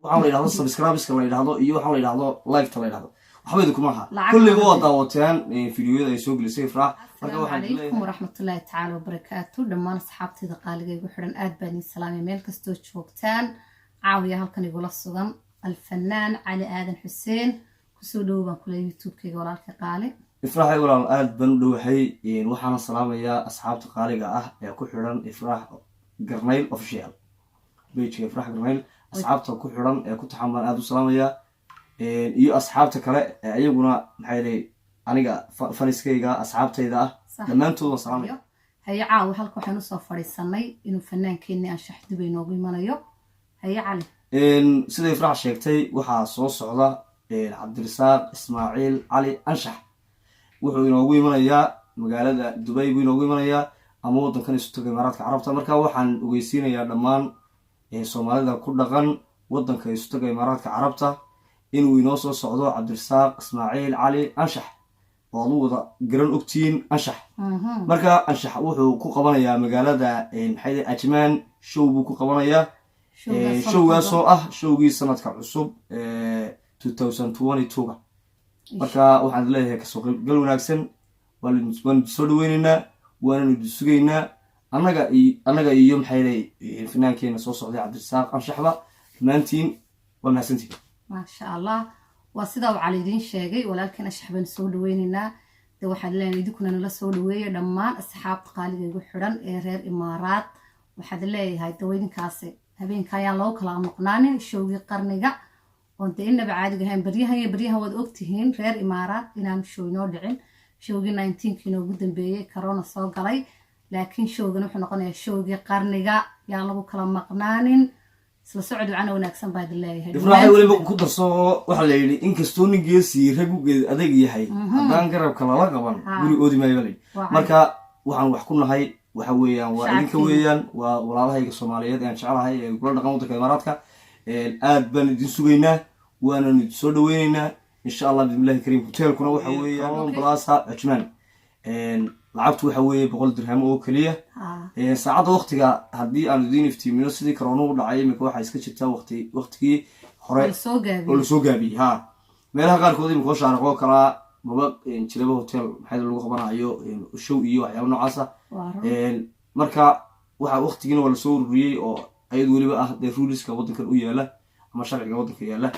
waxaan la yidhahdo subscribeska la yidhahdo iyo waxaan la yidhahdo like-ta la yidhahdo waxba idinkuma aha kulliga waa daawateen fiidiyoyada ay soo gelisay Ifraax marka waxaan leeyahay waraxmatullaahi tacaala wabarakaatu dhammaan asxaabtayda qaaliga igu xiran aad baan idin salaamay meel kastoo joogtaan caawiya halkan igula sugan alfanaan cali aadan xuseen kusoo dhow baan kula youtube-kayga walaalka qaali Ifraax walaal aad baan u dhowahay waxaan salaamayaa asxaabta qaaliga ah ee ku xiran Ifraax Garneyl official page Ifraax Garneyl asxaabta ku xiran ee ku taxamaan aad u salaamayaa iyo asxaabta kale ayaguna maxay leeyahay aniga faniskayga asxaabtayda ah dhammaantood salaamaya haya caawi halka waxaan u soo fadhiisanay inuu fanaankeenni anshax dib inoogu imanayo haya cali sida Ifraax sheegtay waxa soo socda Cabdirasaaq Ismaaciil Cali anshax wuxuu inoogu imanayaa magaalada Dubai buu inoogu imanayaa ama wadankan isu tagay Imaaraadka Carabta marka waxaan ogeysiinayaa dhammaan Soomaalida ku dhaqan wadanka isu tagay Imaaraadka Carabta inuu inoo soo socdo Cabdirasaaq Ismaaciil Cali anshax oo wada garan ogtiin anshax marka anshax wuxuu ku qabanayaa magaalada maxay Ajmaan show buu ku qabanayaa showgaasoo ah showgii sanadka cusub 2022 marka waxaan leeyahay kasoo qaybgal wanaagsan waan soo dhaweynaynaa waana sugaynaa annaga iyo maxay leeyahay fanaankeenna soo socday Cabdirasaaq anshaxba maantiin waa mahadsantihiin maasha allah waa sida uu cali idin sheegay walaalkeen anshax baan soo dhaweynaynaa de waxaan leeyahay idinkuna nala soo dhaweeyo dhammaan asxaabta qaaliga igu xiran ee reer Imaaraad waxaad leeyahay daweydinkaasi habeenka ayaan loo kala noqnaanin showgii qarniga oo inaba caadiga ahayn baryahan waad ogtihiin reer Imaaraad inaan show inoo dhicin showgii 19kii inoogu dambeeyay corona soo galay laakiin showgan wuxuu noqonayaa showgii qarniga yaan lagu kala maqnaanin isla socod wacana wanaagsan baad leeyahay Ifraax waliba ku darso waxa la yiri in kastoo nin geesi rag u geed adeeg yahay hadaan garabka lala qaban guri oodi maayo marka waxaan wax ku nahay waxa weeyaan waa idinka weeyaan waa walaalahayga Soomaaliyeed aan jecelahay ee kula dhaqan waddanka Imaaraadka aad baan idin sugaynaa waana idin soo dhaweynaynaa insha Allah bismillaahir kariim hotelkuna waxa weeyaan Plaza Ajmaan lacagtu waxa weeye 100 dirham oo kaliya saacada waqtiga hadii aan idin iftiimiyo sidii corona u dhacay imika waxa iska jirta waqtigii hore oo soo gaabiyay ha meelaha qaar kood imika shaaraqo kala maba jiraba hotel maxay lagu qabanayo show iyo waxyaabo noocaas ah marka waxa waqtigiina wala soo ururiyay oo ayad waliba ah de ruleska wadankan u yaala ama sharciga wadanka yaala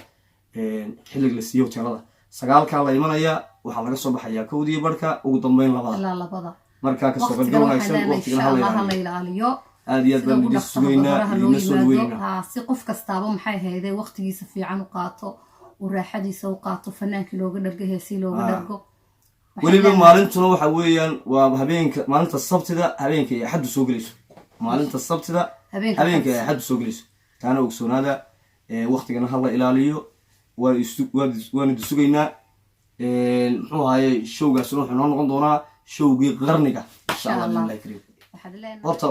xilliga la siiyo hotelada sagaalka la imanaya waxa laga soo baxaya kowdiyo barka ugu dambeyn labada marka ka soo qeyb wanaagsan waqtiga la ilaaliyo aad iyo aad baan idin sugaynaa idin soo dhaweynaa si qof kastaaba maxay hayday waqtigiisa fiican u qaato u raaxadiisa u qaato fanaankii looga dhargo heesii looga dhargo waliba maalintuna waxa weeyaan waa habeenka maalinta sabtida habeenka ay xad soo galayso maalinta sabtida habeenka ay xad soo galayso taana ogsoonaada waqtigana hala ilaaliyo waan idin sugaynaa muxuu ahaayay showgaas wuxuu noo noqon doonaa showgii qarniga insha Allah la kariim horta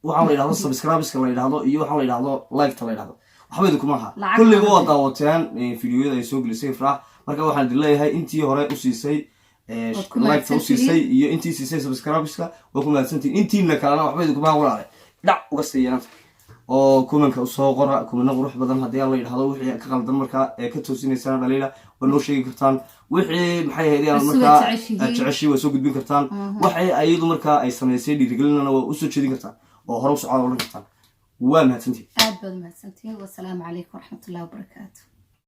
waxaan la yidhahdo subscribeska la yidhahdo iyo waxaan la yidhahdo like-ta la yidhahdo waxba idinkuma aha kulliga waa daawateen fiidiyoyada ay soo gelisay Ifraax marka waxaan idin leeyahay intii hore u siisay like-ta u siisay iyo intii siisay subscribeska waa ku mahadsantihiin intiina kalena waxba idinkuma aha walaale dhac uga siiyaan oo kumanka soo qora kumana qurux badan hadii la yiraahdo wixii ka qaldan marka ee ka toosinaysan dhaliila waa noo sheegi kartaan wixii maxay ahaydeen marka jeceshii waa soo gudbin kartaan waxay ayadu marka ay sameysay dhiirigelinana waa u soo jeedin kartaan oo hore u socod u kartaan waa mahadsantihiin aad baad mahadsantihiin wassalaamu calaykum waraxmatullaahi wabarakaatuh